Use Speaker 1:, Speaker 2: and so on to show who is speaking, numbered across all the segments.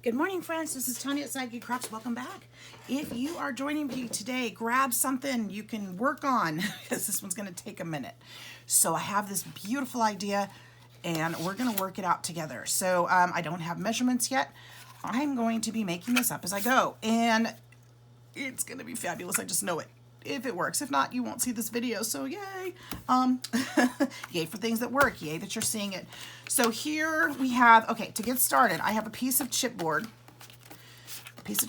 Speaker 1: Good morning, friends. This is Tanya at Sidegigcrafts. Welcome back. If you are joining me today, grab something you can work on because this one's going to take a minute. So I have this beautiful idea and we're going to work it out together. So I don't have measurements yet. I'm going to be making this up as I go and it's going to be fabulous. I just know it. If it works. If not, you won't see this video, so yay. Yay for things that work. Yay that you're seeing it. So here we have, okay, to get started, I have a piece of chipboard. This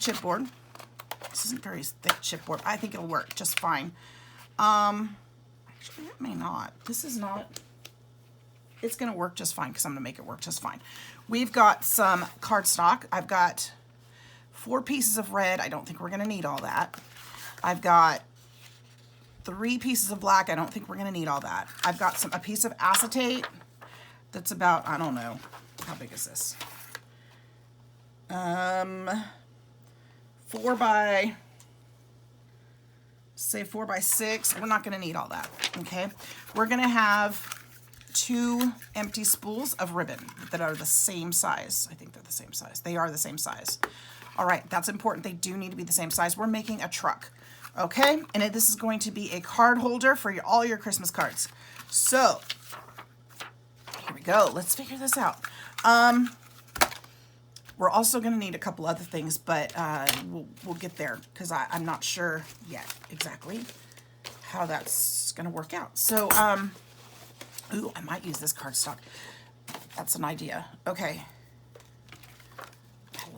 Speaker 1: isn't very thick chipboard. I think it'll work just fine. Actually, it may not. This is not, it's going to work just fine because I'm going to make it work just fine. We've got some cardstock. I've got 4 pieces of red. I don't think we're going to need all that. I've got 3 pieces of black. I don't think we're going to need all that. I've got a piece of acetate that's about, I don't know, how big is this? 4 by 6. We're not going to need all that, okay? We're going to have 2 empty spools of ribbon that are the same size. I think they're the same size. They are the same size. All right, that's important. They do need to be the same size. We're making a truck. Okay, and this is going to be a card holder for all your Christmas cards. So, here we go. Let's figure this out. We're also going to need a couple other things, but we'll get there because I'm not sure yet exactly how that's going to work out. So, ooh, I might use this cardstock. That's an idea. Okay.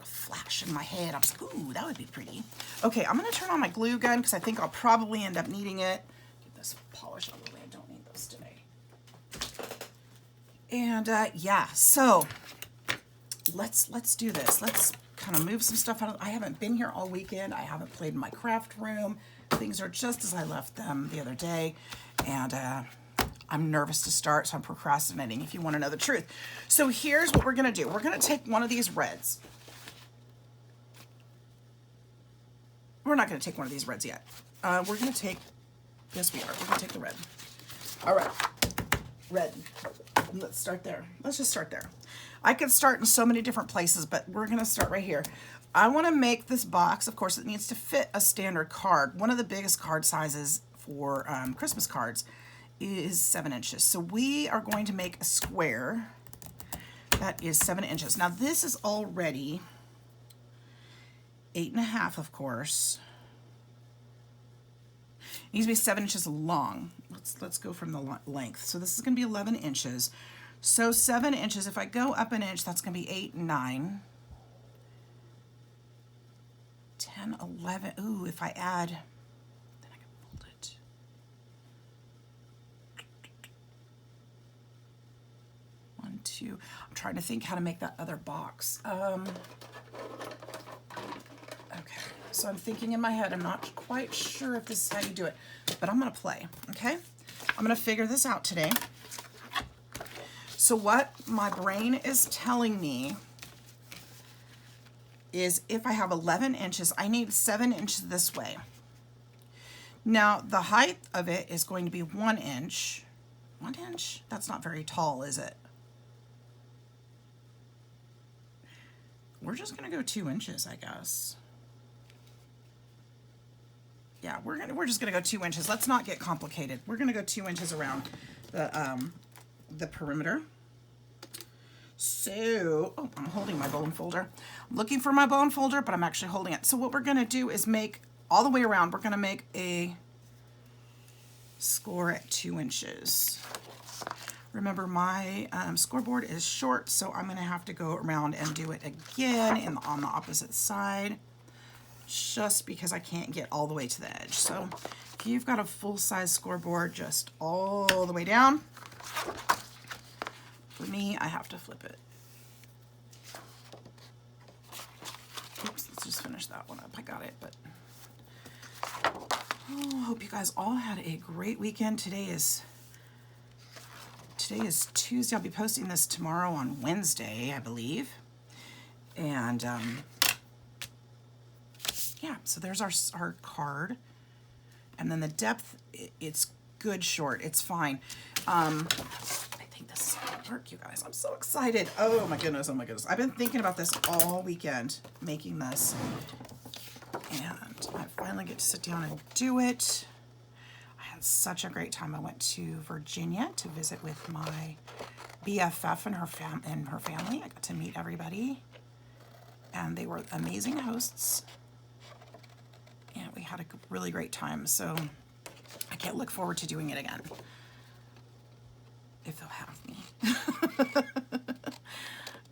Speaker 1: Flash in my head. I'm like, ooh, that would be pretty. Okay, I'm going to turn on my glue gun because I think I'll probably end up needing it. Get this polished out of the way. I don't need those today. And yeah, so let's do this. Let's kind of move some stuff out. I haven't been here all weekend. I haven't played in my craft room. Things are just as I left them the other day. And I'm nervous to start, so I'm procrastinating if you want to know the truth. So here's what we're going to do. We're going to take one of these reds. We're not going to take one of these reds yet. We're going to take, yes we are, we're going to take the red. All right, red. Let's start there. Let's just start there. I could start in so many different places, but we're going to start right here. I want to make this box, of course, it needs to fit a standard card. One of the biggest card sizes for Christmas cards is 7 inches. So we are going to make a square that is 7 inches. Now this is already 8.5, of course. It needs to be 7 inches long. Let's go from the length. So this is going to be 11 inches. So 7 inches, if I go up an inch, that's going to be 8, 9, 10, 11. Ooh, if I add, then I can fold it. 1, 2. I'm trying to think how to make that other box. Okay, so I'm thinking in my head, I'm not quite sure if this is how you do it, but I'm going to play, okay? I'm going to figure this out today. So what my brain is telling me is if I have 11 inches, I need 7 inches this way. Now, the height of it is going to be 1 inch. 1 inch? That's not very tall, is it? We're just going to go 2 inches, I guess. Yeah, we're just gonna go 2 inches. Let's not get complicated. We're gonna go 2 inches around the perimeter. So, oh, I'm holding my bone folder. I'm looking for my bone folder, but I'm actually holding it. So what we're gonna do is make all the way around. We're gonna make a score at 2 inches. Remember, my scoreboard is short, so I'm gonna have to go around and do it again on the opposite side, just because I can't get all the way to the edge. So if you've got a full-size scoreboard just all the way down, for me, I have to flip it. Oops, let's just finish that one up. I got it, but oh, I hope you guys all had a great weekend. Today is Tuesday. I'll be posting this tomorrow on Wednesday, I believe. And yeah, so there's our card. And then the depth, it's good short. It's fine. I think this is good. work, you guys. I'm so excited. Oh my goodness, oh my goodness. I've been thinking about this all weekend, making this. And I finally get to sit down and do it. I had such a great time. I went to Virginia to visit with my BFF and her family. I got to meet everybody. And they were amazing hosts. And we had a really great time. So I can't look forward to doing it again. If they'll have me.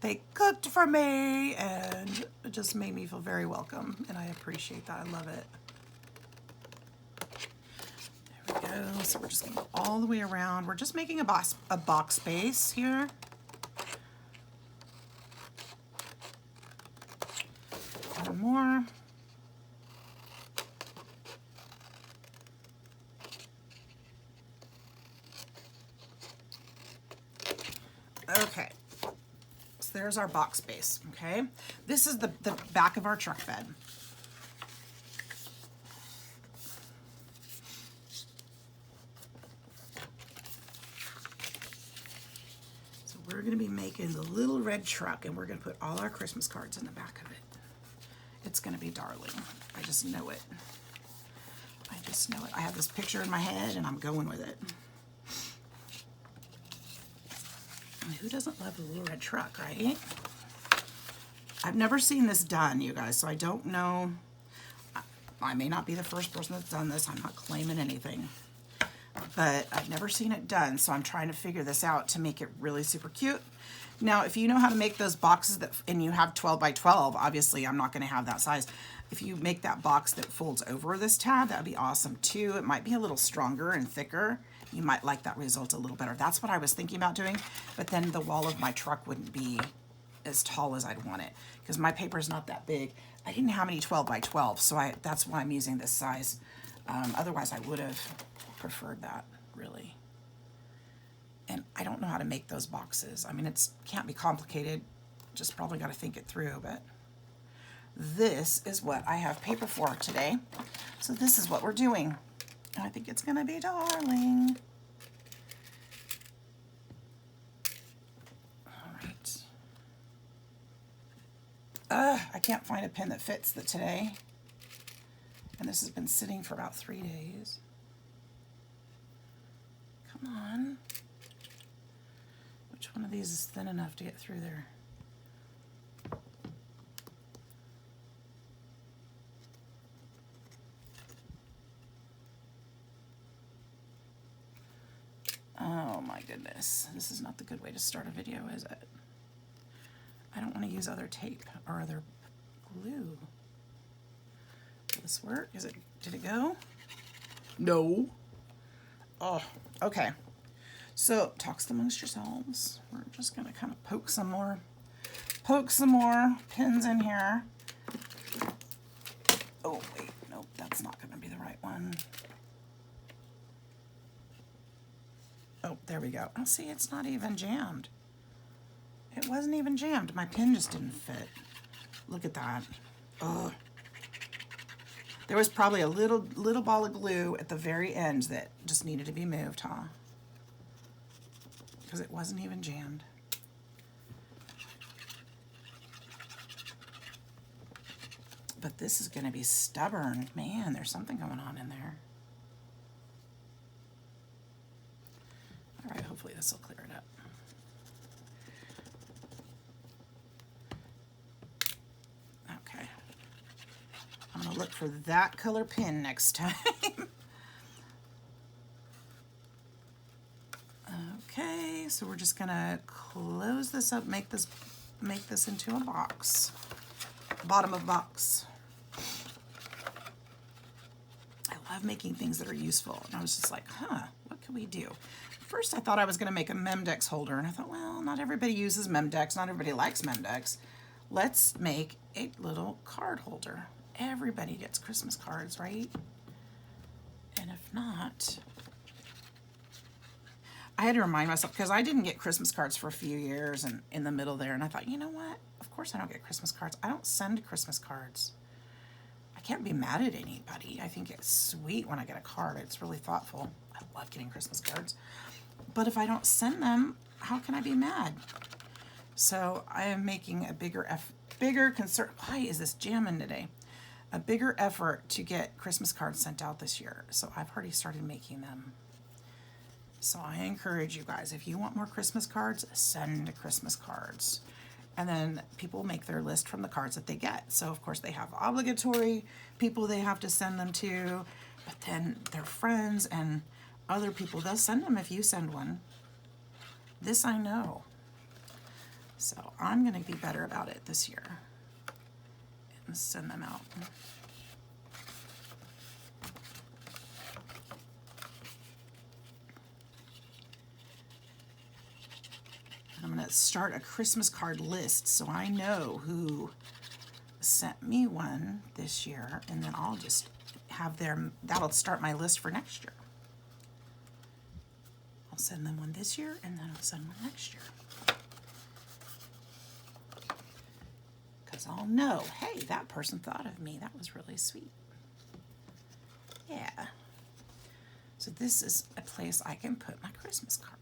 Speaker 1: They cooked for me and it just made me feel very welcome. And I appreciate that. I love it. There we go. So we're just going to go all the way around. We're just making a box base here. One more. Okay, so there's our box base, okay? This is the back of our truck bed. So we're gonna be making the little red truck and we're gonna put all our Christmas cards in the back of it. It's gonna be darling. I just know it. I just know it. I have this picture in my head and I'm going with it. Who doesn't love a little red truck, right? I've never seen this done, you guys, so I don't know. I may not be the first person that's done this. I'm not claiming anything. But I've never seen it done, so I'm trying to figure this out to make it really super cute. Now, if you know how to make those boxes and you have 12 by 12, obviously I'm not going to have that size. If you make that box that folds over this tab, that would be awesome too. It might be a little stronger and thicker. You might like that result a little better. That's what I was thinking about doing, but then the wall of my truck wouldn't be as tall as I'd want it because my paper is not that big. I didn't have any 12 by 12, so that's why I'm using this size. Otherwise, I would have preferred that, really. And I don't know how to make those boxes. I mean, it can't be complicated. Just probably got to think it through, but this is what I have paper for today. So this is what we're doing. I think it's gonna be darling. All right. I can't find a pen that fits today. And this has been sitting for about 3 days. Come on. Which one of these is thin enough to get through there? Oh my goodness, this is not the good way to start a video, is it? I don't want to use other tape or other glue. Will this work? Did it go? No. Oh, okay. So, talks amongst yourselves. We're just gonna kind of poke some more pins in here. Oh wait, nope, that's not gonna be the right one. Oh, there we go. Oh, see, it's not even jammed. It wasn't even jammed. My pin just didn't fit. Look at that. Oh. There was probably a little ball of glue at the very end that just needed to be moved, huh? Because it wasn't even jammed. But this is going to be stubborn. Man, there's something going on in there. All right, hopefully this will clear it up. Okay. I'm going to look for that color pin next time. Okay, so we're just going to close this up, make this into a box. Bottom of box. I love making things that are useful. And I was just like, what can we do? First, I thought I was going to make a Memdex holder, and I thought, well, not everybody uses Memdex. Not everybody likes Memdex. Let's make a little card holder. Everybody gets Christmas cards, right? And if not, I had to remind myself, because I didn't get Christmas cards for a few years and in the middle there, and I thought, you know what? Of course I don't get Christmas cards. I don't send Christmas cards. I can't be mad at anybody. I think it's sweet when I get a card. It's really thoughtful. I love getting Christmas cards. But if I don't send them, how can I be mad? So I am making a bigger concern. Why is this jamming today? A bigger effort to get Christmas cards sent out this year. So I've already started making them. So I encourage you guys, if you want more Christmas cards, send Christmas cards. And then people make their list from the cards that they get. So of course they have obligatory people they have to send them to, but then their friends and other people, they'll send them if you send one. This I know. So I'm gonna be better about it this year and send them out. I'm going to start a Christmas card list so I know who sent me one this year, and then I'll just have that'll start my list for next year. I'll send them one this year, and then I'll send one next year. Because I'll know, hey, that person thought of me. That was really sweet. Yeah. So this is a place I can put my Christmas cards.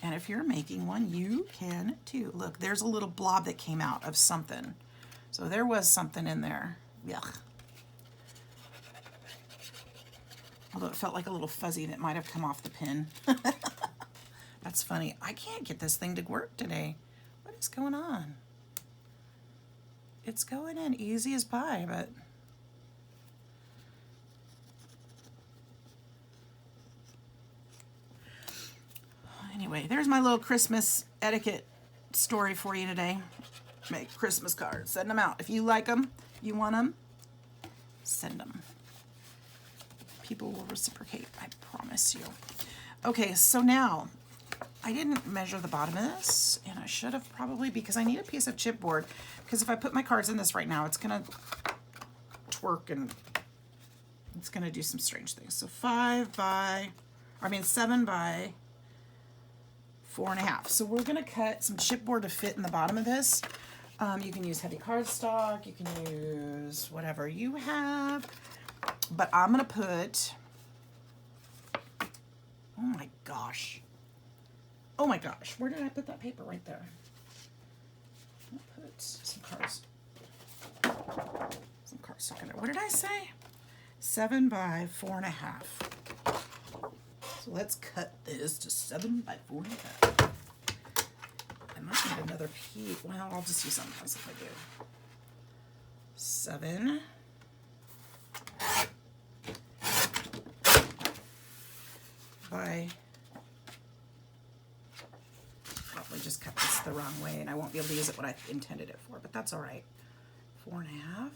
Speaker 1: And if you're making one, you can too. Look, there's a little blob that came out of something. So there was something in there. Yuck. Although it felt like a little fuzzy that might have come off the pin. That's funny. I can't get this thing to work today. What is going on? It's going in easy as pie, but... Anyway, there's my little Christmas etiquette story for you today. Make Christmas cards. Send them out. If you like them, you want them, send them. People will reciprocate, I promise you. Okay, so now, I didn't measure the bottom of this, and I should have probably, because I need a piece of chipboard, because if I put my cards in this right now, it's going to twerk and it's going to do some strange things. So 7 by 4.5. So we're going to cut some chipboard to fit in the bottom of this. You can use heavy cardstock. You can use whatever you have. But I'm going to put... Oh my gosh. Oh my gosh. Where did I put that paper? Right there. I'm going to put some cardstock in there. What did I say? 7 by 4.5. So let's cut this to 7 by 4.5. I might need another piece. Well, I'll just use something else if I do. 7 by... Probably just cut this the wrong way, and I won't be able to use it what I intended it for, but that's all right. 4.5.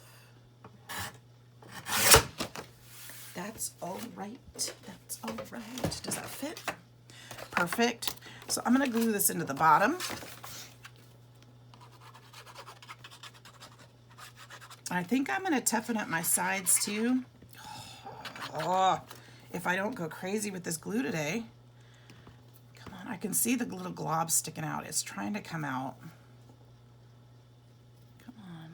Speaker 1: That's all right. That's all right. Does that fit? Perfect. So I'm going to glue this into the bottom. I think I'm going to toughen up my sides too. Oh, if I don't go crazy with this glue today. Come on, I can see the little glob sticking out. It's trying to come out. Come on.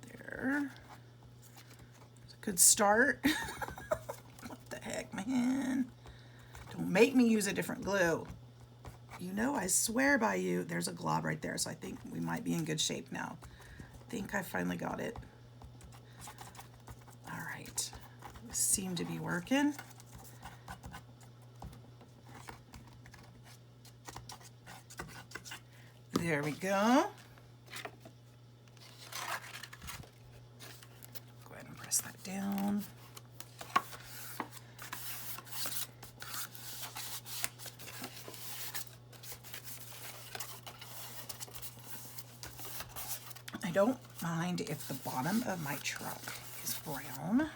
Speaker 1: There. It's a good start. What the heck, man? Don't make me use a different glue. You know, I swear by you. There's a glob right there, so I think we might be in good shape now. I think I finally got it. All right. Seem to be working. There we go. Go ahead and press that down. I don't mind if the bottom of my truck is brown,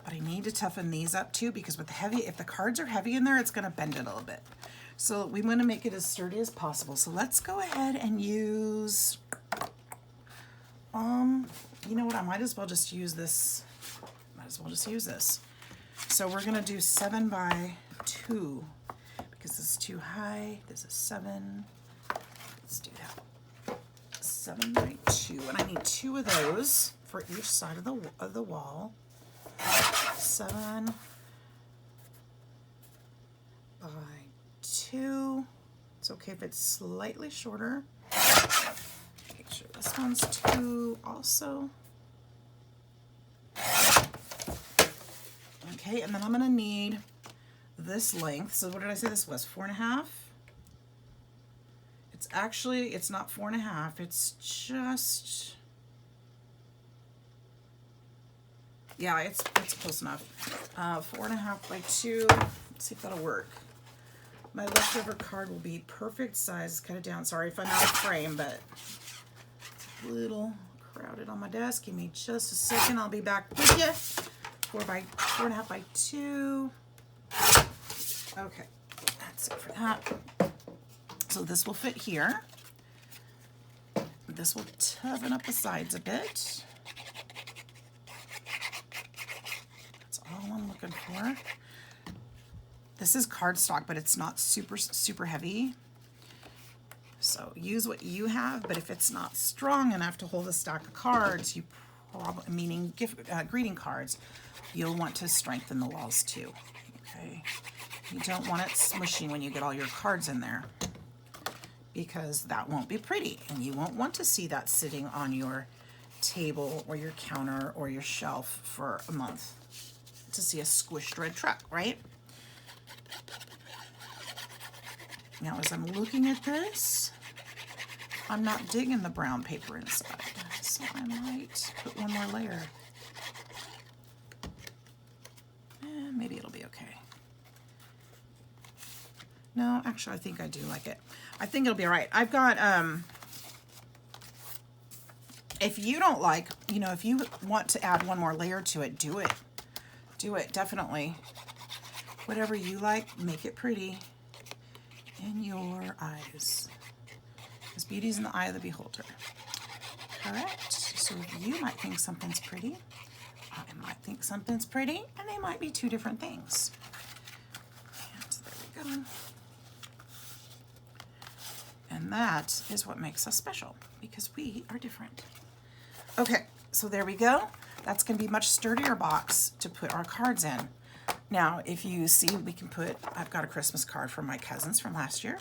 Speaker 1: but I need to toughen these up too, because with the heavy, if the cards are heavy in there, it's going to bend it a little bit. So we want to make it as sturdy as possible. So let's go ahead and use, you know what, I might as well just use this. So we're going to do 7 by 2 because this is too high. This is 7. Let's do that. 7 by 2, and I need 2 of those for each side of the wall. 7 by 2. It's okay if it's slightly shorter. Make sure this one's 2 also. Okay, and then I'm going to need this length. So what did I say this was? 4.5? It's actually, it's not 4.5. It's just, yeah, it's close enough. 4.5 by 2. Let's see if that'll work. My leftover card will be perfect size. Cut it down. Sorry if I'm out of frame, but it's a little crowded on my desk. Give me just a second. I'll be back with you. 4.5 by 2. Okay, that's it for that. So this will fit here. This will toughen up the sides a bit. That's all I'm looking for. This is cardstock, but it's not super heavy. So use what you have, but if it's not strong enough to hold a stack of cards, you probably, meaning greeting cards, you'll want to strengthen the walls too. Okay, you don't want it smushy when you get all your cards in there, because that won't be pretty, and you won't want to see that sitting on your table or your counter or your shelf for a month to see a squished red truck, right? Now, as I'm looking at this, I'm not digging the brown paper inside, so I might put one more layer. Maybe it'll be okay. No, actually, I think I do like it. I think it'll be all right. I've got, if you don't like, you know, if you want to add one more layer to it, do it. Do it, definitely. Whatever you like, make it pretty in your eyes. Because beauty's in the eye of the beholder. Correct? So you might think something's pretty. I might think something's pretty, and they might be two different things. And there we go. And that is what makes us special, because we are different. Okay, so there we go. That's going to be a much sturdier box to put our cards in. Now, if you see, we can put, I've got a Christmas card from my cousins from last year.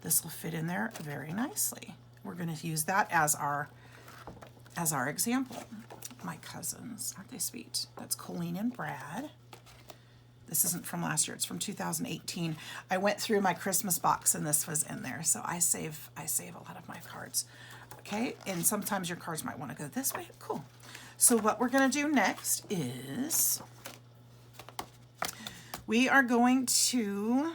Speaker 1: This will fit in there very nicely. We're going to use that as our example. My cousins, aren't they sweet? That's Colleen and Brad. This isn't from last year, it's from 2018. I went through my Christmas box and this was in there, so I save a lot of my cards. Okay, and sometimes your cards might want to go this way. Cool. So what we're going to do next is we are going to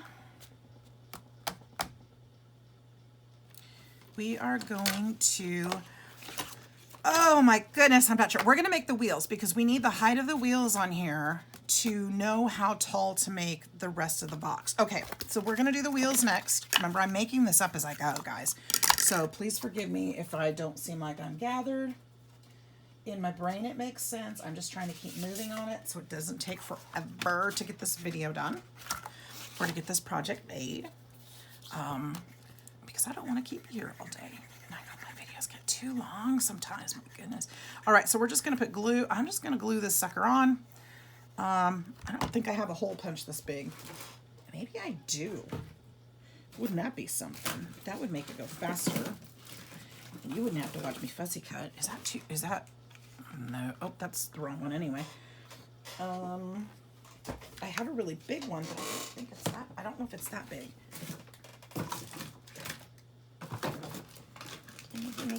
Speaker 1: oh my goodness, I'm not sure. We're going to make the wheels because we need the height of the wheels on here to know how tall to make the rest of the box. Okay, so we're going to do the wheels next. Remember, I'm making this up as I go, guys. So please forgive me if I don't seem like I'm gathered. In my brain, it makes sense. I'm just trying to keep moving on it so it doesn't take forever to get this video done or to get this project made. Because I don't want to keep you here all day. And I know my videos get too long sometimes, my goodness. All right, so we're just going to put glue. I'm just going to glue this sucker on. I don't think I have a hole punch this big. Maybe I do. Wouldn't that be something? That would make it go faster. And you wouldn't have to watch me fussy cut. Is that, no, oh, that's the wrong one anyway. I have a really big one, but I don't think it's that, I don't know if it's that big.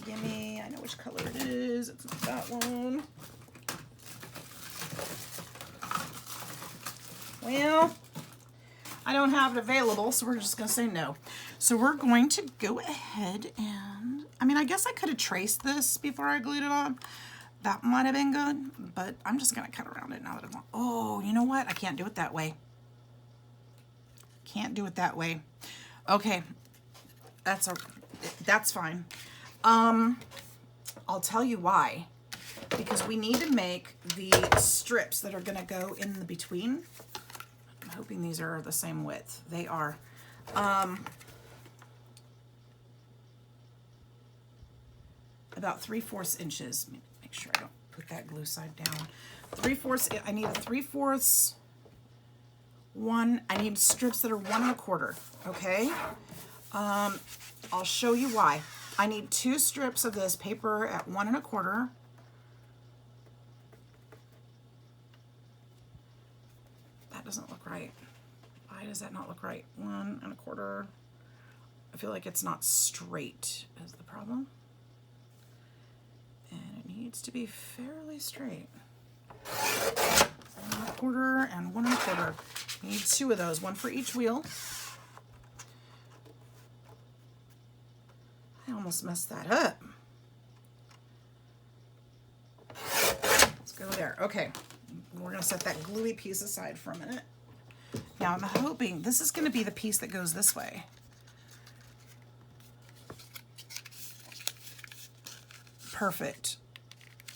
Speaker 1: Gimme. I know which color it is. It's not that one. Well, I don't have it available, so we're just going to say no. So we're going to go ahead and, I mean, I guess I could have traced this before I glued it on. That might have been good, but I'm just going to cut around it now that I want. Oh, you know what? I can't do it that way. Can't do it that way. Okay, that's fine. I'll tell you why. Because we need to make the strips that are going to go in the between. I'm hoping these are the same width. They are. About 3/4 inches. Make sure I don't put that glue side down. 3/4. I need a 3/4 I need strips that are 1 1/4, okay? I'll show you why. I need 2 strips of this paper at 1 1/4. That doesn't look right. Why does that not look right? 1 1/4. I feel like it's not straight is the problem. And it needs to be fairly straight. 1 1/4 and 1 1/4. You need 2 of those, 1 for each wheel. I almost messed that up. Let's go there. Okay, we're gonna set that gluey piece aside for a minute. Now I'm hoping this is gonna be the piece that goes this way. Perfect.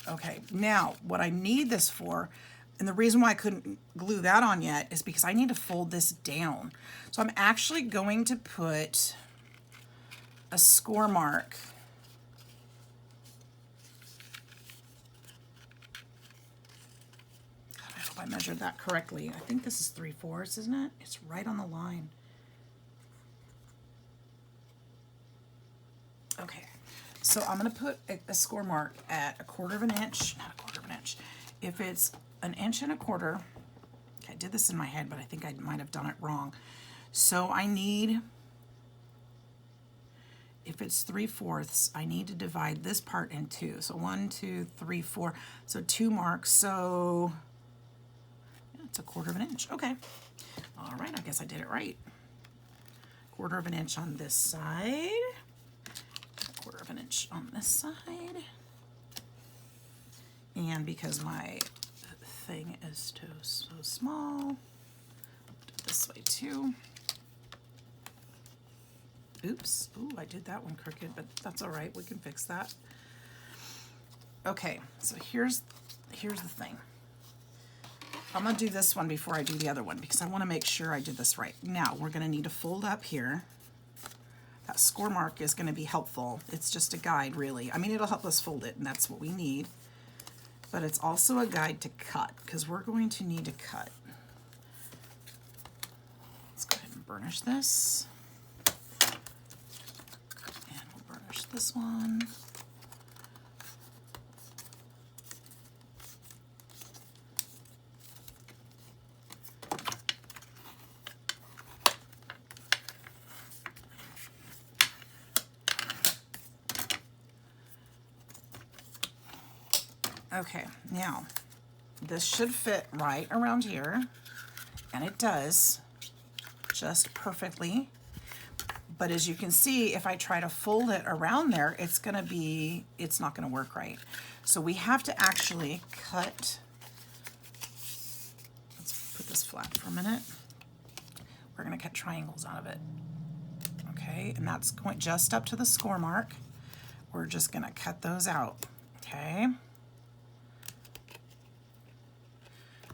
Speaker 1: Okay, now what I need this for, and the reason why I couldn't glue that on yet is because I need to fold this down. So I'm actually going to put a score mark God, I hope I measured that correctly. I think this is 3/4, isn't it? It's right on the line. Okay, so I'm going to put a score mark at 1/4 inch, not 1/4 inch. If it's 1 1/4 inch, okay, I did this in my head, but I think I might have done it wrong. So I need, if it's 3/4, I need to divide this part in 2. So 1, 2, 3, 4. So 2 marks. So yeah, it's 1/4 inch. Okay. All right. I guess I did it right. 1/4 inch on this side. 1/4 inch on this side. And because my thing is so small, do it this way too. Oops, ooh, I did that one crooked, but that's all right, we can fix that. Okay, so here's the thing. I'm gonna do this one before I do the other one because I wanna make sure I did this right. Now, we're gonna need to fold up here. That score mark is gonna be helpful. It's just a guide, really. I mean, it'll help us fold it, and that's what we need. But it's also a guide to cut, because we're going to need to cut. Let's go ahead and burnish this. This one. Okay, now this should fit right around here, and it does just perfectly. But as you can see, if I try to fold it around there, it's not gonna work right. So we have to actually cut, let's put this flat for a minute. We're gonna cut triangles out of it. Okay, and that's going just up to the score mark. We're just gonna cut those out, okay?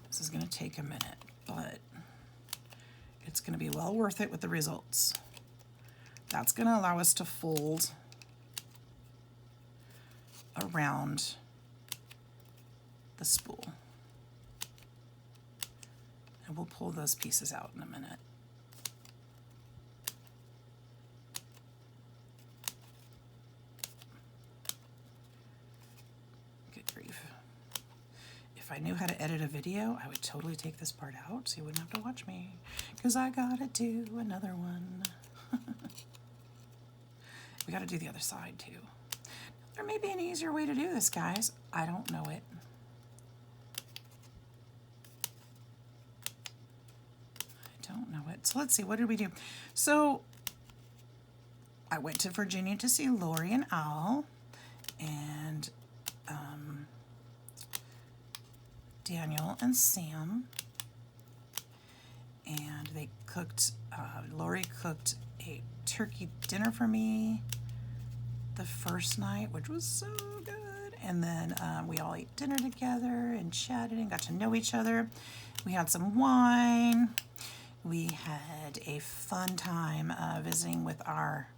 Speaker 1: This is gonna take a minute, but it's gonna be well worth it with the results. That's going to allow us to fold around the spool. And we'll pull those pieces out in a minute. Good grief. If I knew how to edit a video, I would totally take this part out so you wouldn't have to watch me, because I gotta do another one. We got to do the other side too. There may be an easier way to do this, guys. I don't know it. I don't know it. So let's see, what did we do? So I went to Virginia to see Lori and Al, and Daniel and Sam, and they cooked, Lori cooked a turkey dinner for me the first night, which was so good. And then we all ate dinner together and chatted and got to know each other. We had some wine. We had a fun time visiting with our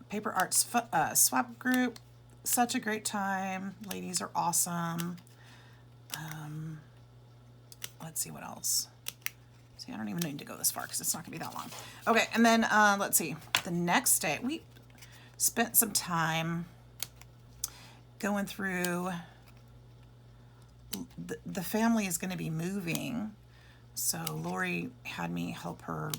Speaker 1: paper arts swap group. Such a great time. Ladies are awesome. Let's see what else. See, I don't even need to go this far because it's not gonna be that long. Okay, and then let's see. The next day, we spent some time going through. The family is going to be moving, so Lori had me help her.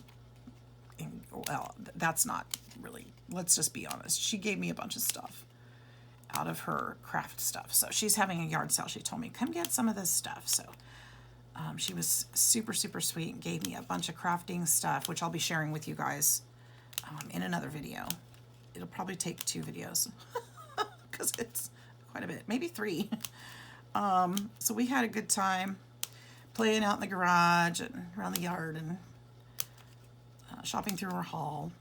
Speaker 1: Well, that's not really. Let's just be honest. She gave me a bunch of stuff out of her craft stuff. So she's having a yard sale. She told me, come get some of this stuff. So she was super, super sweet and gave me a bunch of crafting stuff, which I'll be sharing with you guys in another video. It'll probably take 2 videos because it's quite a bit, maybe 3. So we had a good time playing out in the garage and around the yard and shopping through our haul,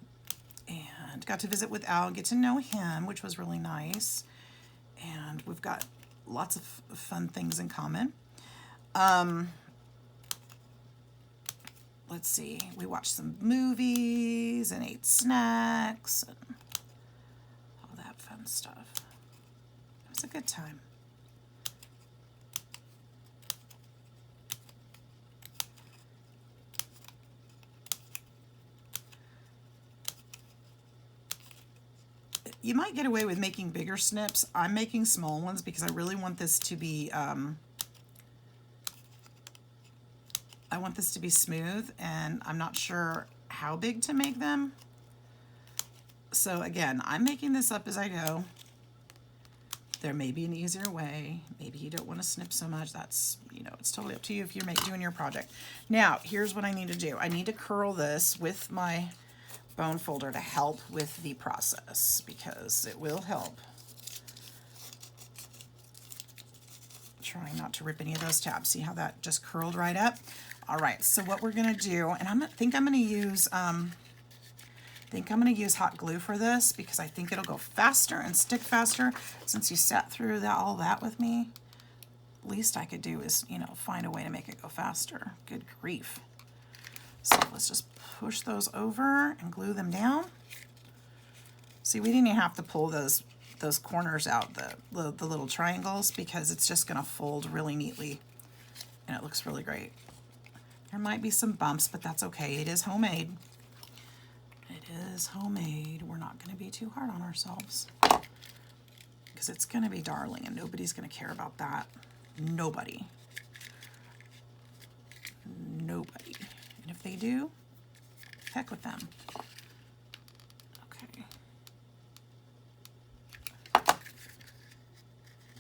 Speaker 1: and got to visit with Al and get to know him, which was really nice. And we've got lots of fun things in common. Let's see, we watched some movies and ate snacks and all that fun stuff. It was a good time. You might get away with making bigger snips. I'm making small ones because I really want this to be, I want this to be smooth, and I'm not sure how big to make them. So again, I'm making this up as I go. There may be an easier way. Maybe you don't want to snip so much. That's, you know, it's totally up to you if you're doing your project. Now, here's what I need to do. I need to curl this with my bone folder to help with the process, because it will help. Trying not to rip any of those tabs. See how that just curled right up? All right, so what we're gonna do, and I think I'm gonna use hot glue for this, because I think it'll go faster and stick faster. Since you sat through all that with me, least I could do is, you know, find a way to make it go faster. Good grief. So let's just push those over and glue them down. See, we didn't even have to pull those corners out, the little triangles, because it's just gonna fold really neatly and it looks really great. There might be some bumps, but that's okay. It is homemade. It is homemade. We're not gonna be too hard on ourselves, because it's gonna be darling and nobody's gonna care about that. Nobody. Nobody. And if they do, heck with them. Okay.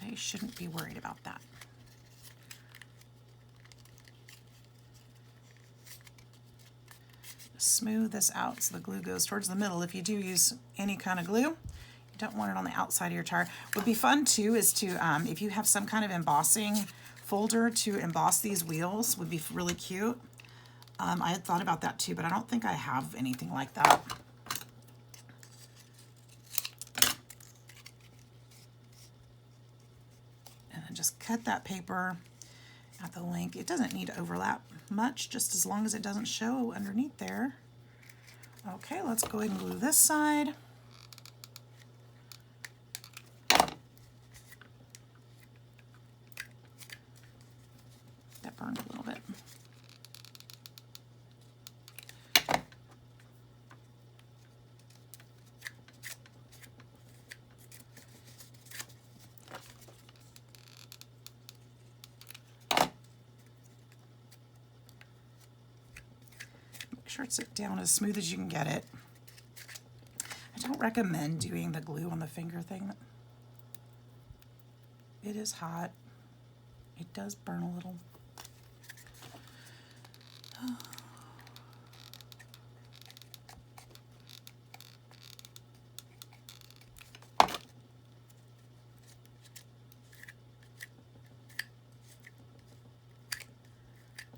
Speaker 1: They shouldn't be worried about that. Smooth this out so the glue goes towards the middle. If you do use any kind of glue, you don't want it on the outside of your tire. What would be fun too is to, if you have some kind of embossing folder to emboss these wheels, would be really cute. I had thought about that too, but I don't think I have anything like that. And then just cut that paper at the length. It doesn't need to overlap much, just as long as it doesn't show underneath there. Okay, let's go ahead and glue this side. That burned a little bit. Sure it's down as smooth as you can get it. I don't recommend doing the glue on the finger thing. It is hot. It does burn a little.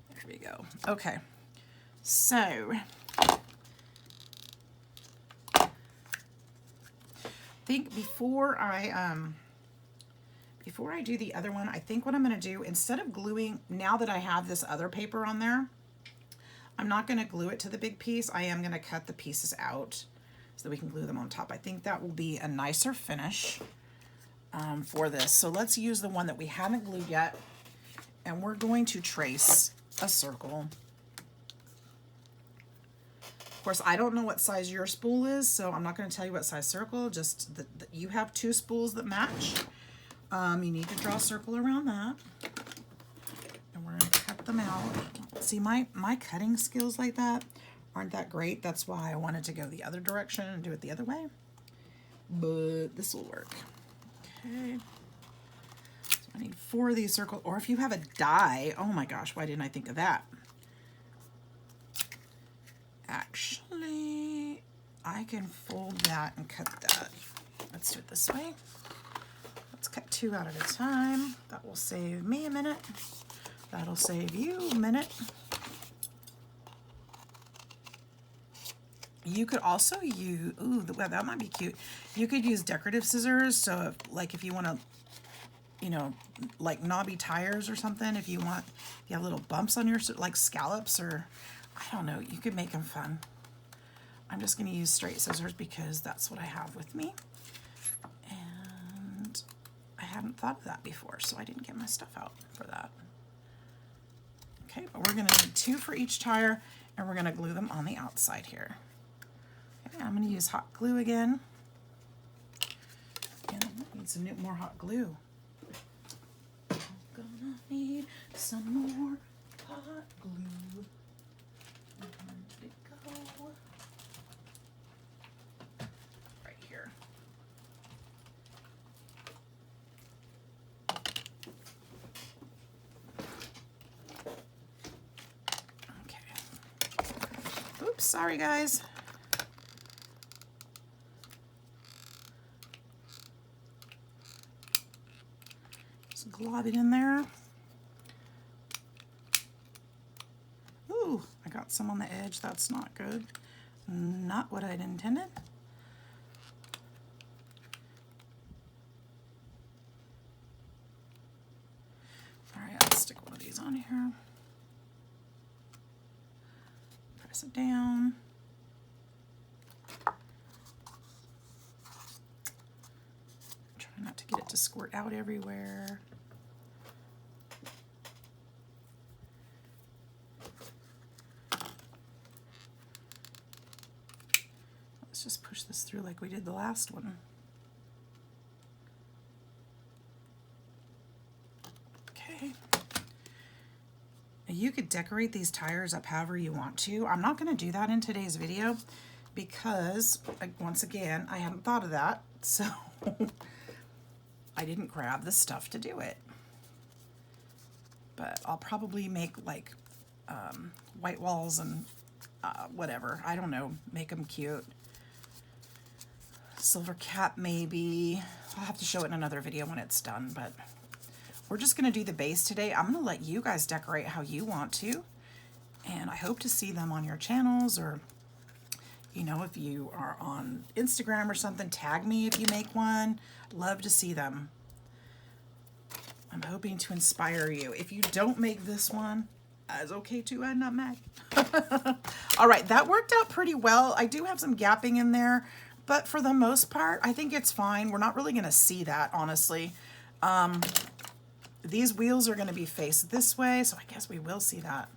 Speaker 1: There we go. Okay. So, I think before I do the other one, I think what I'm going to do, instead of gluing, now that I have this other paper on there, I'm not going to glue it to the big piece. I am going to cut the pieces out so that we can glue them on top. I think that will be a nicer finish for this. So let's use the one that we haven't glued yet, and we're going to trace a circle course, I don't know what size your spool is, so I'm not going to tell you what size circle, just that you have 2 spools that match. You need to draw a circle around that. And we're going to cut them out. See, my cutting skills like that aren't that great. That's why I wanted to go the other direction and do it the other way. But this will work. Okay. So I need 4 of these circles. Or if you have a die, oh my gosh, why didn't I think of that? Actually, I can fold that and cut that. Let's do it this way. Let's cut 2 out at a time. That will save me a minute. That'll save you a minute. You could also use, ooh, that might be cute. You could use decorative scissors. So if you want to, you know, like knobby tires or something, if you have little bumps on your, like scallops, or I don't know, you could make them fun. I'm just going to use straight scissors because that's what I have with me. And I hadn't thought of that before, so I didn't get my stuff out for that. Okay, but we're going to need 2 for each tire, and we're going to glue them on the outside here. Okay, I'm going to use hot glue again. And I need some more hot glue. I'm gonna need some more hot glue. Where did it go? Right here. Okay. Oops, sorry guys. Just glob it in there. Ooh, I got some on the edge. That's not good. Not what I'd intended. All right, I'll stick one of these on here. Press it down. Try not to get it to squirt out everywhere. Let's just push this through like we did the last one. Okay. You could decorate these tires up however you want to. I'm not going to do that in today's video because, once again, I hadn't thought of that, so I didn't grab the stuff to do it. But I'll probably make like white walls and whatever. I don't know. Make them cute. Silver cap maybe. I'll have to show it in another video when it's done, but we're just going to do the base today. I'm going to let you guys decorate how you want to, and I hope to see them on your channels, or, you know, if you are on Instagram or something, tag me if you make one. Love to see them. I'm hoping to inspire you. If you don't make this one, that's okay too. I'm not mad. All right, that worked out pretty well. I do have some gapping in there, but for the most part, I think it's fine. We're not really going to see that, honestly. These wheels are going to be faced this way, so I guess we will see that.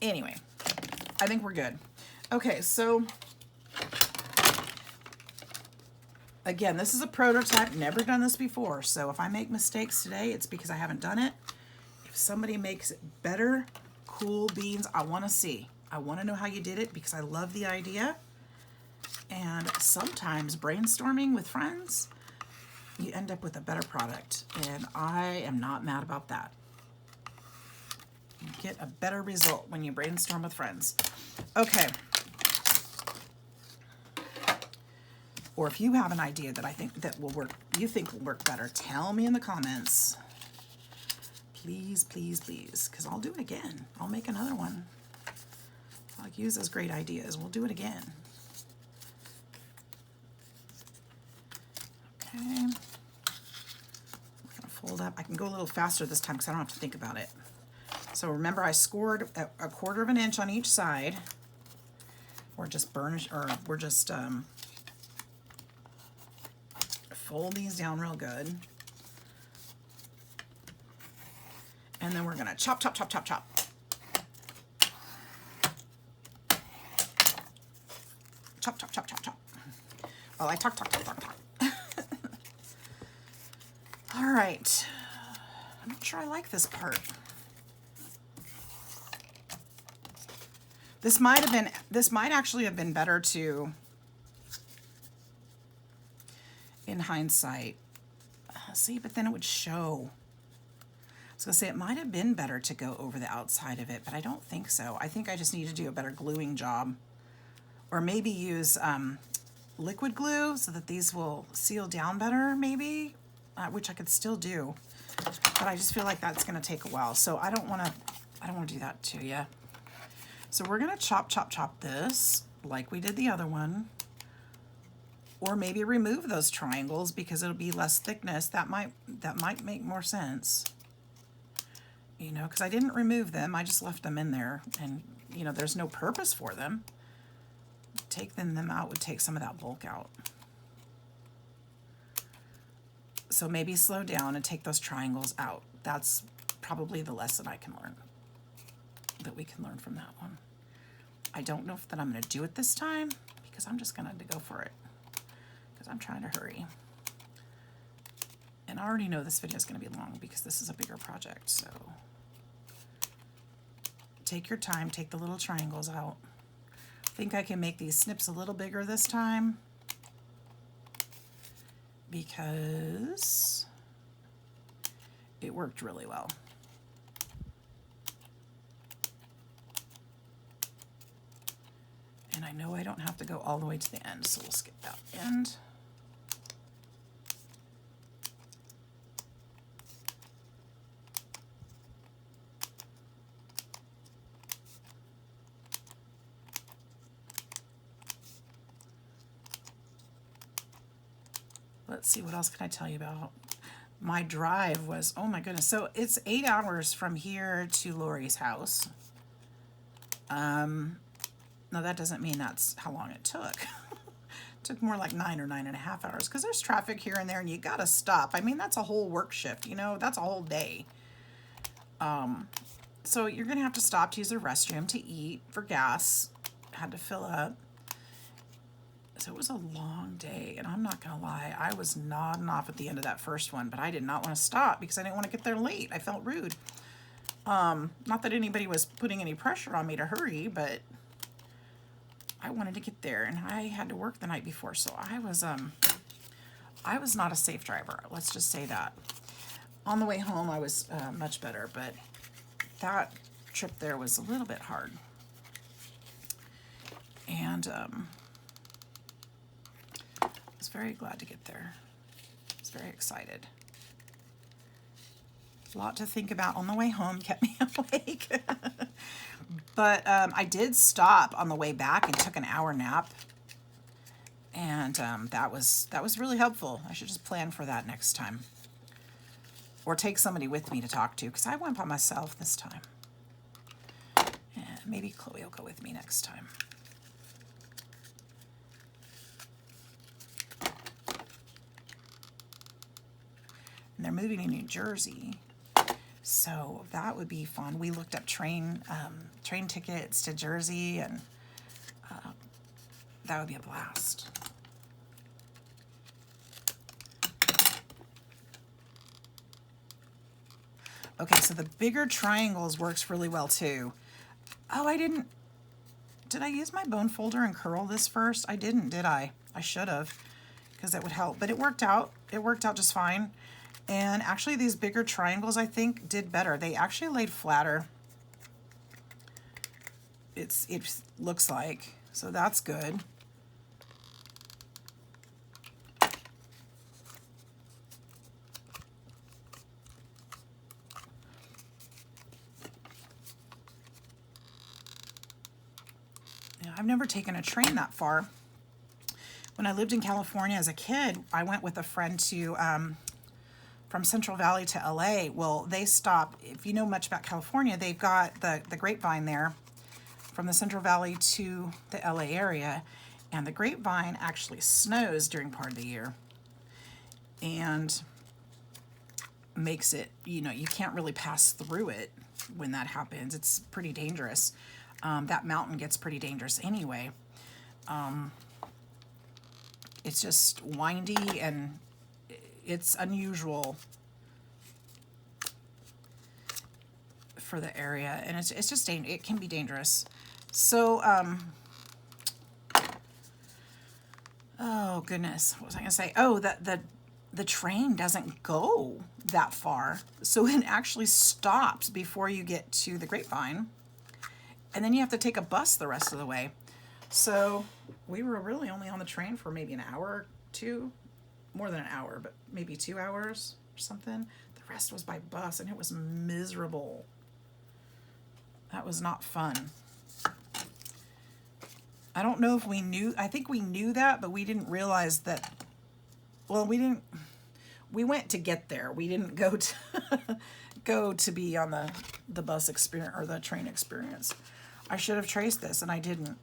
Speaker 1: Anyway, I think we're good. Okay, so again, this is a prototype. Never done this before, so if I make mistakes today, it's because I haven't done it. If somebody makes it better, cool beans, I want to see. I want to know how you did it because I love the idea. And sometimes brainstorming with friends, you end up with a better product, and I am not mad about that. You get a better result when you brainstorm with friends. Okay. Or if you have an idea that I think that will work, you think will work better, tell me in the comments. Please, please, please, because I'll do it again. I'll make another one. I'll use those great ideas. We'll do it again. Okay. I'm going to fold up. I can go a little faster this time because I don't have to think about it. So remember, I scored a 1/4 of an inch on each side. Or just burnish, or we're just fold these down real good. And then we're going to chop, chop, chop, chop, chop. Chop, chop, chop, chop, chop. Oh, I talk. All right. I'm not sure I like this part. This might actually have been better to, in hindsight. See, but then it would show. I was gonna say it might have been better to go over the outside of it, but I don't think so. I think I just need to do a better gluing job, or maybe use liquid glue so that these will seal down better, maybe, which I could still do, but I just feel like that's gonna take a while. So I don't wanna do that to you. So we're gonna chop this like we did the other one, or maybe remove those triangles because it'll be less thickness. That might make more sense. You know, because I didn't remove them, I just left them in there, and you know, there's no purpose for them. Taking them out would take some of that bulk out. So maybe slow down and take those triangles out. That's probably the lesson I can learn, that we can learn from that one. I don't know that I'm going to do it this time, because I'm just going to go for it, because I'm trying to hurry. And I already know this video is going to be long because this is a bigger project, so take your time, take the little triangles out. I think I can make these snips a little bigger this time because it worked really well. And I know I don't have to go all the way to the end, so we'll skip that end. Let's see, what else can I tell you about? My drive was, oh my goodness. So it's 8 hours from here to Lori's house. Now that doesn't mean that's how long it took. It took more like 9 or 9.5 hours because there's traffic here and there and you gotta stop. I mean, that's a whole work shift, you know, that's a whole day. So you're gonna have to stop to use the restroom, to eat, for gas. Had to fill up. So it was a long day, and I'm not gonna lie, I was nodding off at the end of that first one, but I did not want to stop because I didn't want to get there late. I felt rude. Not that anybody was putting any pressure on me to hurry, but I wanted to get there, and I had to work the night before, so I was not a safe driver. Let's just say that. On the way home, I was much better, but that trip there was a little bit hard. And I was very glad to get there. I was very excited. A lot to think about on the way home, kept me awake. But I did stop on the way back and took an hour nap. And that was really helpful. I should just plan for that next time. Or take somebody with me to talk to, because I went by myself this time. And maybe Chloe will go with me next time. And they're moving to New Jersey, so that would be fun. We looked up train tickets to Jersey, and that would be a blast. Okay, so the bigger triangles works really well too. Oh, did I use my bone folder and curl this first? I didn't, did I? I should have, because that would help, but it worked out. It worked out just fine. And actually these bigger triangles, I think, did better. They actually laid flatter. It looks like, so that's good. Yeah, I've never taken a train that far. When I lived in California as a kid, I went with a friend to from Central Valley to LA. Well, they stop, if you know much about California, they've got the Grapevine there from the Central Valley to the LA area, and the Grapevine actually snows during part of the year and makes it, you know, you can't really pass through it when that happens. It's pretty dangerous. That mountain gets pretty dangerous anyway. It's just windy and it's unusual for the area, and it's just it can be dangerous. So oh goodness, what was I gonna say? Oh, that the train doesn't go that far, so it actually stops before you get to the Grapevine, and then you have to take a bus the rest of the way. So we were really only on the train for maybe an hour or two, more than an hour, but maybe 2 hours or something. The rest was by bus, and it was miserable. That was not fun. I don't know if we knew, I think we knew that, but we didn't realize that, well, we went to get there. We didn't go to go to be on the bus experience or the train experience. I should have traced this and I didn't.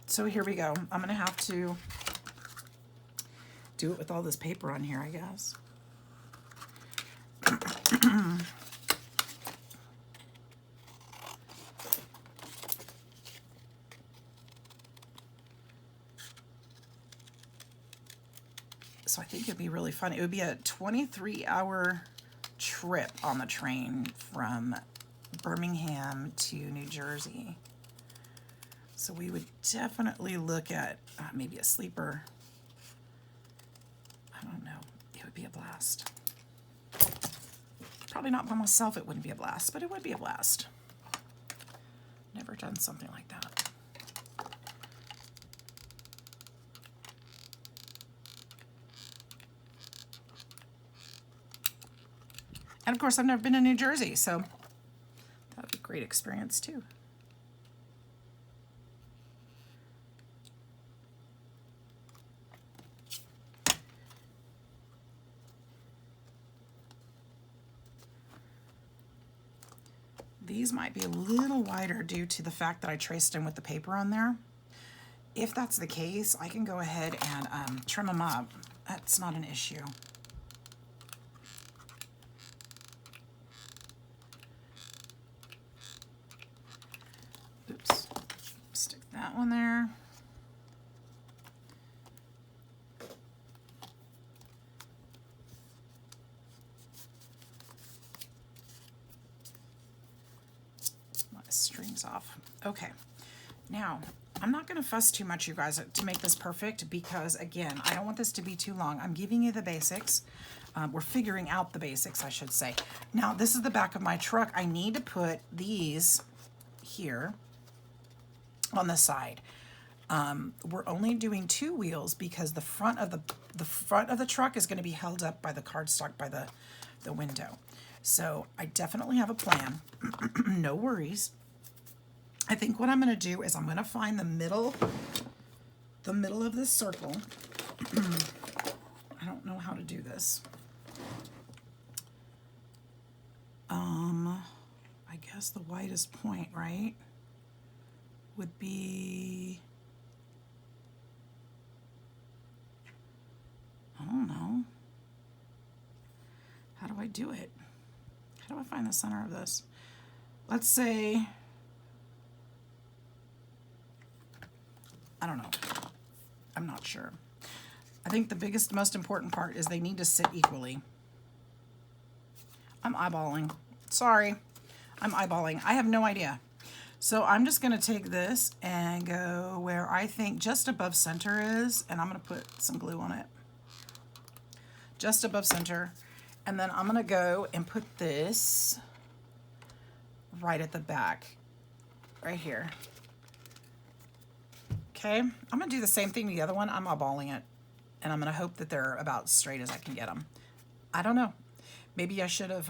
Speaker 1: So here we go. I'm gonna have to do it with all this paper on here, I guess. So I think it'd be really fun. It would be a 23-hour trip on the train from Birmingham to New Jersey. So we would definitely look at maybe a sleeper. I don't know. It would be a blast. Probably not by myself, it wouldn't be a blast, but it would be a blast. Never done something like that. And of course, I've never been to New Jersey, so that would be a great experience too. These might be a little wider due to the fact that I traced them with the paper on there. If that's the case, I can go ahead and trim them up. That's not an issue. Oops. Stick that one there. Strings off. Okay, now I'm not going to fuss too much, you guys, to make this perfect because, again, I don't want this to be too long. I'm giving you the basics. We're figuring out the basics, I should say. Now, this is the back of my truck. I need to put these here on the side. We're only doing 2 wheels because the front of the truck is going to be held up by the cardstock by the window. So I definitely have a plan. No worries. I think what I'm going to do is I'm going to find the middle of this circle. I don't know how to do this. I guess the widest point, right, would be, I don't know. How do I do it? How do I find the center of this? Let's say, I don't know. I'm not sure. I think the most important part is they need to sit equally. I'm eyeballing. Sorry. I'm eyeballing. I have no idea. So I'm just going to take this and go where I think just above center is, and I'm going to put some glue on it. Just above center. And then I'm going to go and put this right at the back, right here. Okay, I'm going to do the same thing to the other one. I'm eyeballing it, and I'm going to hope that they're about straight as I can get them. I don't know. Maybe I should have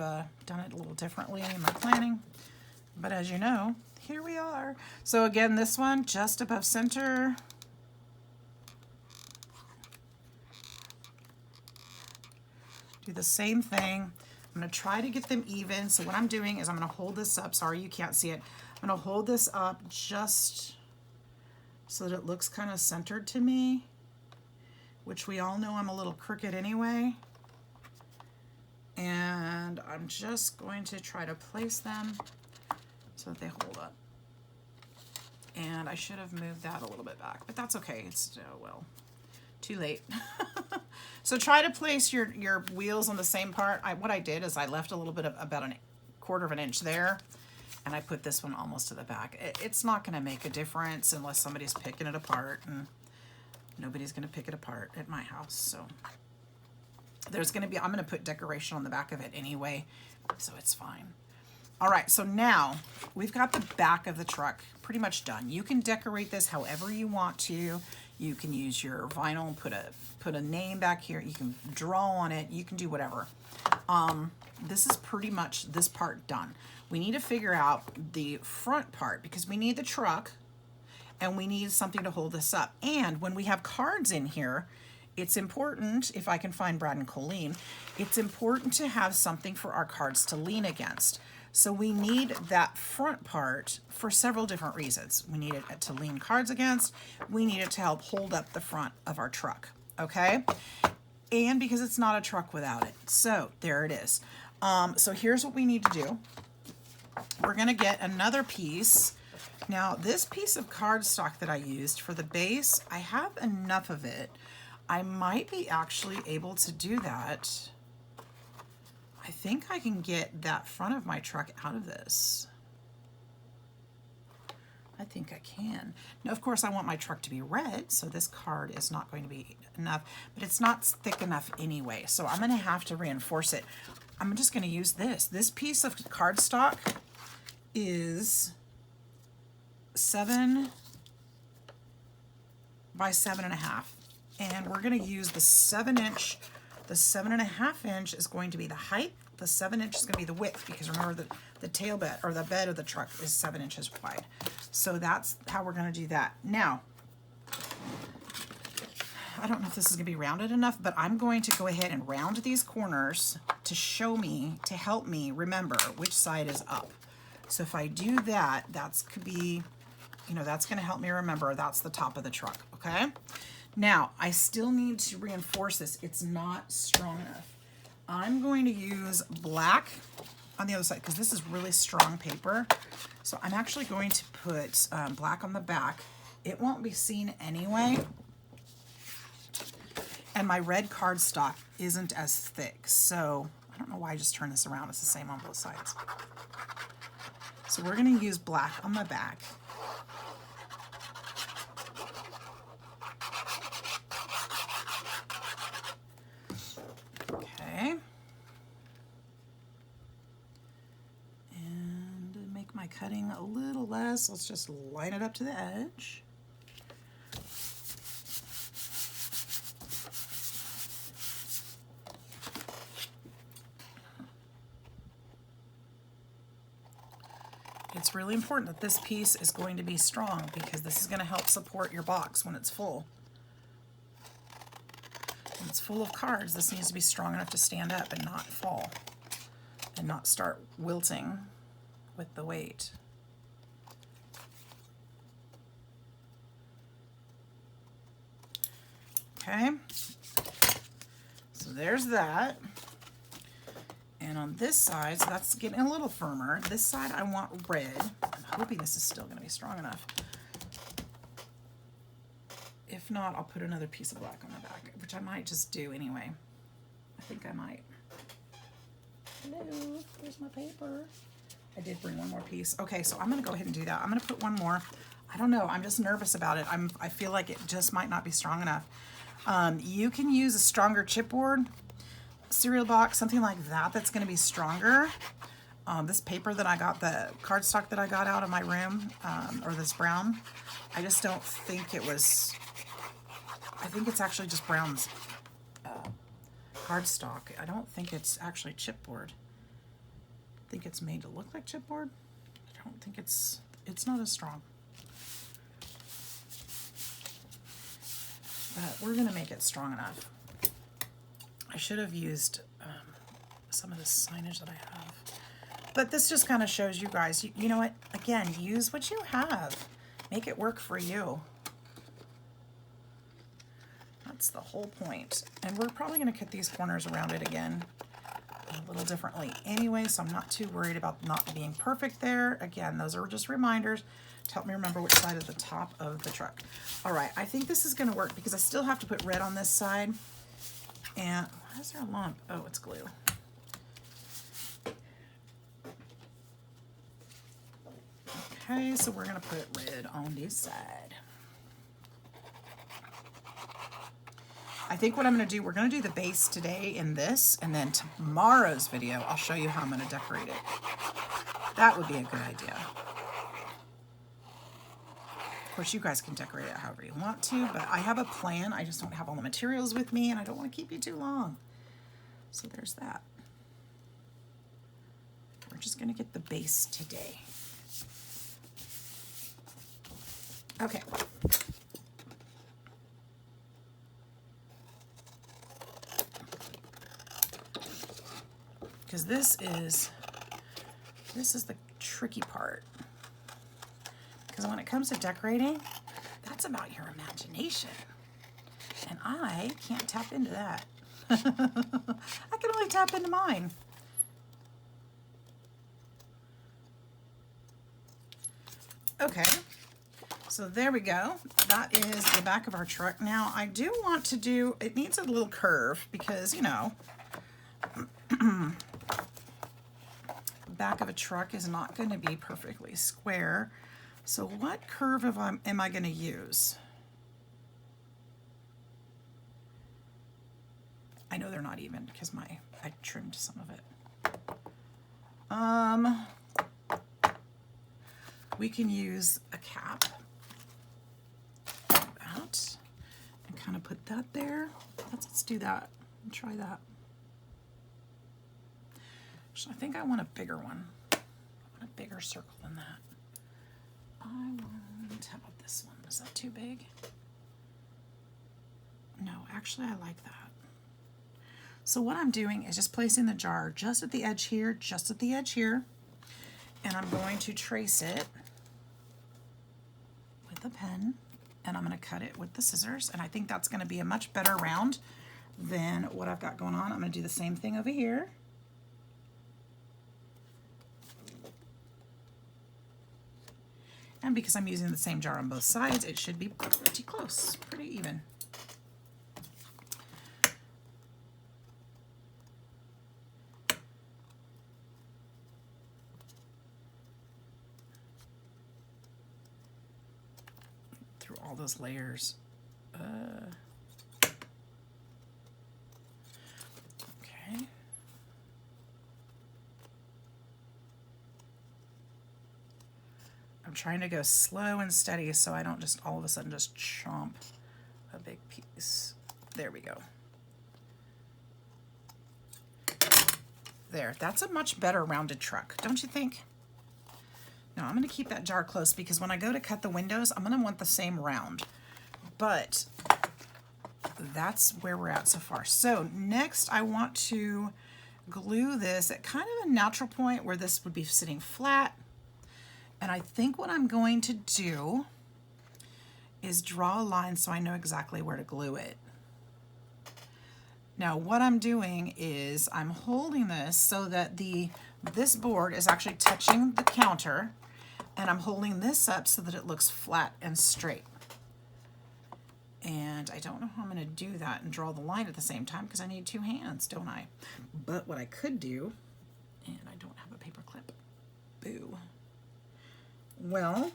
Speaker 1: done it a little differently in my planning, but as you know, here we are. So again, this one just above center. Do the same thing. I'm going to try to get them even. So what I'm doing is I'm going to hold this up. Sorry, you can't see it. I'm going to hold this up just so that it looks kind of centered to me, which we all know I'm a little crooked anyway. And I'm just going to try to place them so that they hold up. And I should have moved that a little bit back, but that's okay. It's, well, Too late. So try to place your wheels on the same part. What I did is I left a little bit of about a quarter of an inch there, and I put this one almost to the back. It's not going to make a difference unless somebody's picking it apart, and nobody's going to pick it apart at my house. So there's going to be, I'm going to put decoration on the back of it anyway, so it's fine. All right, so now we've got the back of the truck pretty much done. You can decorate this however you want to. You can use your vinyl and put a name back here. You can draw on it. You can do whatever. This is pretty much this part done. We need to figure out the front part because we need the truck and we need something to hold this up. And when we have cards in here, it's important, if I can find Brad and Colleen, it's important to have something for our cards to lean against. So we need that front part for several different reasons. We need it to lean cards against. We need it to help hold up the front of our truck, okay? And because it's not a truck without it. So there it is. So here's what we need to do. We're gonna get another piece. Now this piece of cardstock that I used for the base, I have enough of it. I might be actually able to do that. I think I can get that front of my truck out of this. I think I can. Now, of course, I want my truck to be red, so this card is not going to be enough, but it's not thick enough anyway, so I'm going to have to reinforce it. I'm just going to use this. This piece of cardstock is 7 by 7.5, and we're going to use the 7-inch. The 7.5 inch is going to be the height. The 7 inch is going to be the width, because remember the tail bed or the bed of the truck is 7 inches wide. So that's how we're going to do that. Now, I don't know if this is going to be rounded enough, but I'm going to go ahead and round these corners to show me, to help me remember which side is up. So if I do that, that's could be, you know, that's going to help me remember that's the top of the truck, okay? Now, I still need to reinforce this. It's not strong enough. I'm going to use black on the other side because this is really strong paper. So I'm actually going to put black on the back. It won't be seen anyway. And my red cardstock isn't as thick. So I don't know why I just turned this around. It's the same on both sides. So we're going to use black on the back. Okay. And to make my cutting a little less, let's just line it up to the edge. It's really important that this piece is going to be strong because this is going to help support your box when it's full. When it's full of cards, this needs to be strong enough to stand up and not fall and not start wilting with the weight. Okay, so there's that. And on this side, so that's getting a little firmer. This side I want red. I'm hoping this is still going to be strong enough. If not, I'll put another piece of black on the back, which I might just do anyway. I think I might. Hello, where's my paper? I did bring one more piece. Okay, so I'm going to go ahead and do that. I'm going to put one more. I don't know. I'm just nervous about it. I feel like it just might not be strong enough. You can use a stronger chipboard, cereal box, something like that that's going to be stronger. This paper that I got, the cardstock that I got out of my room, or this brown, I just don't think it was, I think it's actually just brown's cardstock. I don't think it's actually chipboard. I think it's made to look like chipboard. I don't think it's not as strong. But we're going to make it strong enough. I should have used some of the signage that I have. But this just kind of shows you guys, you know what, again, use what you have. Make it work for you. That's the whole point. And we're probably going to cut these corners around it again a little differently anyway, so I'm not too worried about not being perfect there. Again, those are just reminders Help me remember which side of the top of the truck. All right, I think this is gonna work because I still have to put red on this side. And why is there a lump? Oh, it's glue. Okay, so we're gonna put red on this side. I think what I'm gonna do, we're gonna do the base today in this, and then tomorrow's video, I'll show you how I'm gonna decorate it. That would be a good idea. Of course, you guys can decorate it however you want to, but I have a plan. I just don't have all the materials with me, and I don't want to keep you too long. So there's that. We're just going to get the base today. Okay. Because this is the tricky part. Because when it comes to decorating, that's about your imagination. And I can't tap into that. I can only tap into mine. Okay, so there we go. That is the back of our truck. Now, I do want to do, it needs a little curve because, you know, back of a truck is not going to be perfectly square. So what curve am I going to use? I know they're not even because I trimmed some of it. We can use a cap, like that, and kind of put that there. Let's do that and try that. So I think I want a bigger one. I want a bigger circle than that. How about this one? Is that too big? No, actually I like that. So what I'm doing is just placing the jar just at the edge here, just at the edge here, and I'm going to trace it with a pen, and I'm going to cut it with the scissors, and I think that's going to be a much better round than what I've got going on. I'm going to do the same thing over here. And because I'm using the same jar on both sides, it should be pretty close, pretty even. Through all those layers. Okay. I'm trying to go slow and steady so I don't just all of a sudden just chomp a big piece. There we go. There, that's a much better rounded truck, don't you think? Now I'm going to keep that jar close because when I go to cut the windows, I'm going to want the same round. But that's where we're at so far. So next I want to glue this at kind of a natural point where this would be sitting flat. And I think what I'm going to do is draw a line so I know exactly where to glue it. Now what I'm doing is I'm holding this so that this board is actually touching the counter, and I'm holding this up so that it looks flat and straight. And I don't know how I'm going to do that and draw the line at the same time because I need two hands, don't I? But what I could do, and I don't have a paper clip, boo. Well,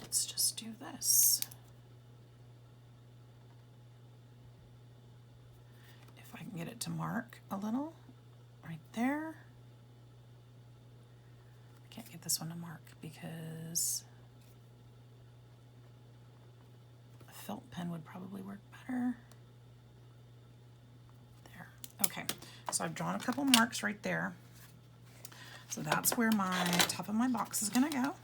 Speaker 1: let's just do this. If I can get it to mark a little, right there. I can't get this one to mark because a felt pen would probably work better. There. Okay, so I've drawn a couple marks right there. So that's where my top of my box is gonna go.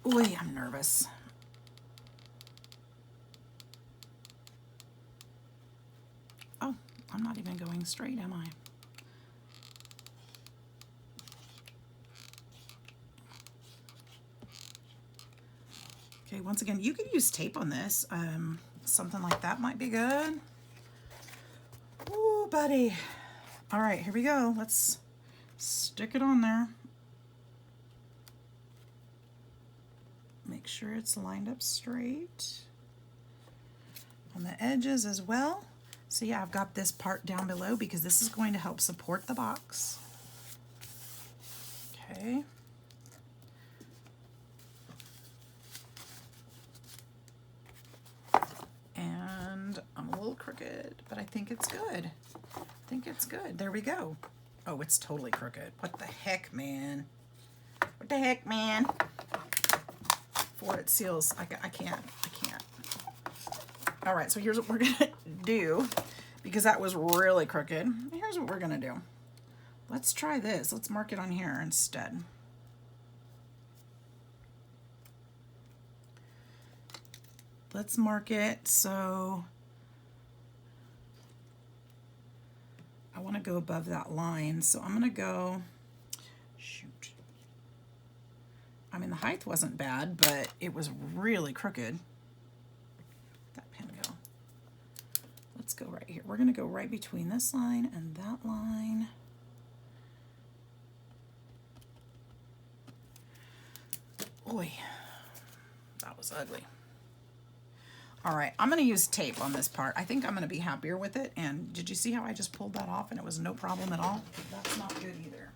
Speaker 1: Ooh, I'm nervous. Oh, I'm not even going straight, am I? Okay, once again, you could use tape on this. Something like that might be good. Ooh, buddy. All right, here we go. Let's stick it on there. Make sure it's lined up straight on the edges as well. So yeah, I've got this part down below because this is going to help support the box. Okay. And I'm a little crooked, but I think it's good. I think it's good. There we go. Oh, it's totally crooked. What the heck, man? What the heck, man? For it seals. I can't. All right, so here's what we're gonna do, because that was really crooked. Here's what we're gonna do. Let's try this. Let's mark it on here instead. Let's mark it so I want to go above that line. So I'm gonna go, shoot. I mean, the height wasn't bad, but it was really crooked. That pin go. Let's go right here. We're gonna go right between this line and that line. Oy, that was ugly. All right, I'm gonna use tape on this part. I think I'm gonna be happier with it. And did you see how I just pulled that off and it was no problem at all? That's not good either.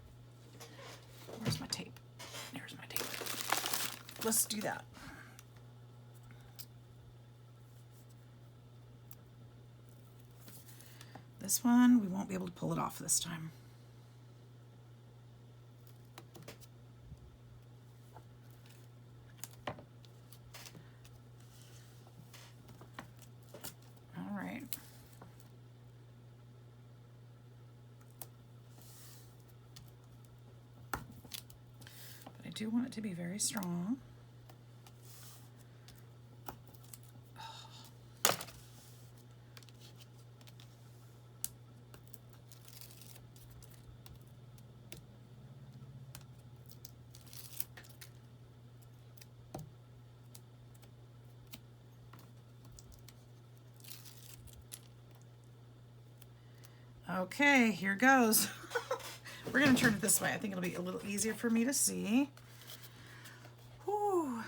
Speaker 1: Where's my tape? There's my tape. Let's do that. This one, we won't be able to pull it off this time. All right. But I do want it to be very strong. Okay, here goes. We're gonna turn it this way. I think it'll be a little easier for me to see. Whew.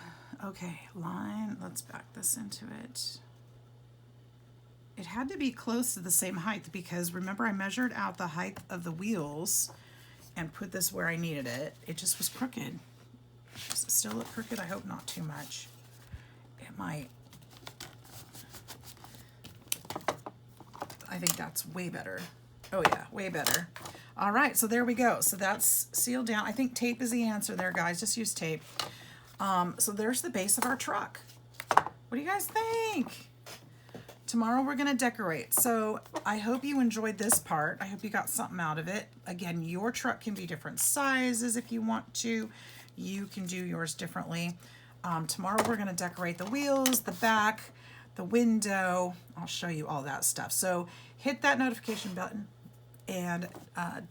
Speaker 1: Okay, line, let's back this into it. It had to be close to the same height because remember I measured out the height of the wheels and put this where I needed it. It just was crooked. Does it still look crooked? I hope not too much. It might. I think that's way better. Oh yeah, way better. All right, so there we go. So that's sealed down. I think tape is the answer there, guys. Just use tape. So there's the base of our truck. What do you guys think? Tomorrow we're gonna decorate. So I hope you enjoyed this part. I hope you got something out of it. Again, your truck can be different sizes if you want to. You can do yours differently. Tomorrow we're gonna decorate the wheels, the back, the window. I'll show you all that stuff. So hit that notification button and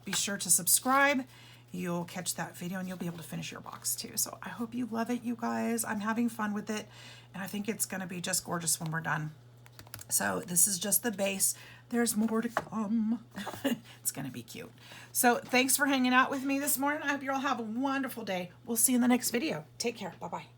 Speaker 1: be sure to subscribe. You'll catch that video and you'll be able to finish your box too. So I hope you love it, you guys. I'm having fun with it and I think it's gonna be just gorgeous when we're done. So this is just the base. There's more to come. It's gonna be cute. So thanks for hanging out with me this morning. I hope you all have a wonderful day. We'll see you in the next video. Take care, bye-bye.